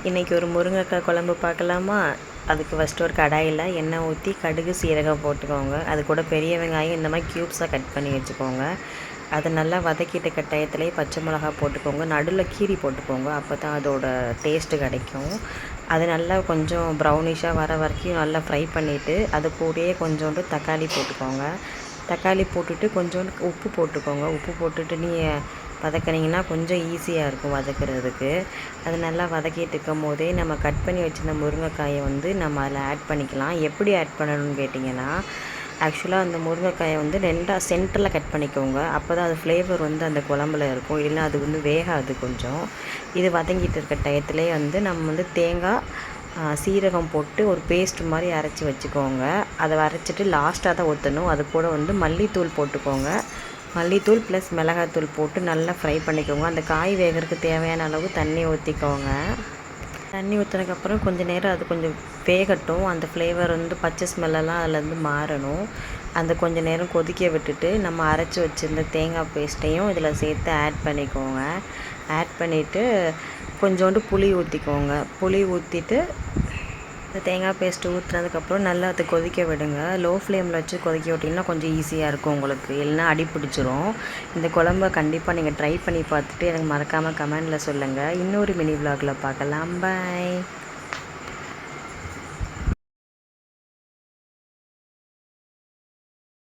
இன்றைக்கி ஒரு முருங்கைக்காய் குழம்பு பார்க்கலாமா? அதுக்கு ஃபஸ்ட்டு ஒரு கடாயில் எண்ணெய் ஊற்றி கடுகு சீரகம் போட்டுக்கோங்க. அது கூட பெரிய வெங்காயம் இந்த மாதிரி க்யூப்ஸாக கட் பண்ணி வச்சுக்கோங்க. அதை நல்லா வதக்கிட்டு டயத்துலேயே பச்சை மிளகா போட்டுக்கோங்க. நடுவில் கீரி போட்டுக்கோங்க, அப்போ தான் அதோட டேஸ்ட்டு கிடைக்கும். அது நல்லா கொஞ்சம் ப்ரௌனிஷாக வர வரைக்கும் நல்லா ஃப்ரை பண்ணிவிட்டு அது கூடயே கொஞ்சோண்டு தக்காளி போட்டுக்கோங்க. தக்காளி போட்டுட்டு கொஞ்சோண்டு உப்பு போட்டுக்கோங்க. உப்பு போட்டுட்டு நீங்கள் வதக்குனிங்கன்னா கொஞ்சம் ஈஸியாக இருக்கும் வதக்குறதுக்கு. அது நல்லா வதக்கிட்டு இருக்கும் போதே நம்ம கட் பண்ணி வச்சுருந்த முருங்கைக்காயை வந்து நம்ம அதில் ஆட் பண்ணிக்கலாம். எப்படி ஆட் பண்ணணும்னு கேட்டிங்கன்னா, ஆக்சுவலாக அந்த முருங்கைக்காயை வந்து ரெண்டாக சென்டரில் கட் பண்ணிக்கோங்க. அப்போ தான் அது ஃப்ளேவர் வந்து அந்த குழம்புல இருக்கும், இல்லைன்னா அது வந்து வேகாது கொஞ்சம். இது வதங்கிட்டு இருக்க டயத்துலேயே வந்து நம்ம வந்து தேங்காய் சீரகம் போட்டு ஒரு பேஸ்ட் மாதிரி அரைச்சி வச்சுக்கோங்க. அதை அரைச்சிட்டு லாஸ்ட்டாக தான் ஊற்றணும். அது கூட வந்து மல்லித்தூள் போட்டுக்கோங்க. மல்லித்தூள் ப்ளஸ் மிளகாத்தூள் போட்டு நல்லா ஃப்ரை பண்ணிக்கோங்க. அந்த காய் வேகிறதுக்கு தேவையான அளவு தண்ணி ஊற்றிக்கோங்க. தண்ணி ஊற்றினதுக்கப்புறம் கொஞ்சம் நேரம் அது கொஞ்சம் வேகட்டும். அந்த ஃப்ளேவர் வந்து பச்சை ஸ்மெல்லெல்லாம் அதுலேருந்து மாறணும். அந்த கொஞ்சம் நேரம் கொதிக்க விட்டுட்டு நம்ம அரைச்சி வச்சுருந்த தேங்காய் பேஸ்ட்டையும் இதில் சேர்த்து ஆட் பண்ணிக்கோங்க. ஆட் பண்ணிவிட்டு கொஞ்சோண்டு புளி ஊற்றிக்கோங்க. புளி ஊற்றிட்டு இந்த தேங்காய் பேஸ்ட்டு ஊற்றுனதுக்கப்புறம் நல்லா அதை கொதிக்க விடுங்க. லோ ஃப்ளேமில் வச்சு கொதிக்க விட்டிங்கன்னா கொஞ்சம் ஈஸியாக இருக்கும் உங்களுக்கு, இல்லைன்னா அடி பிடிச்சிரும். இந்த குழம்ப கண்டிப்பாக நீங்கள் ட்ரை பண்ணி பார்த்துட்டு எனக்கு மறக்காமல் கமெண்டில் சொல்லுங்கள். இன்னொரு மினி விலாகில் பார்க்கலாம். பாய்.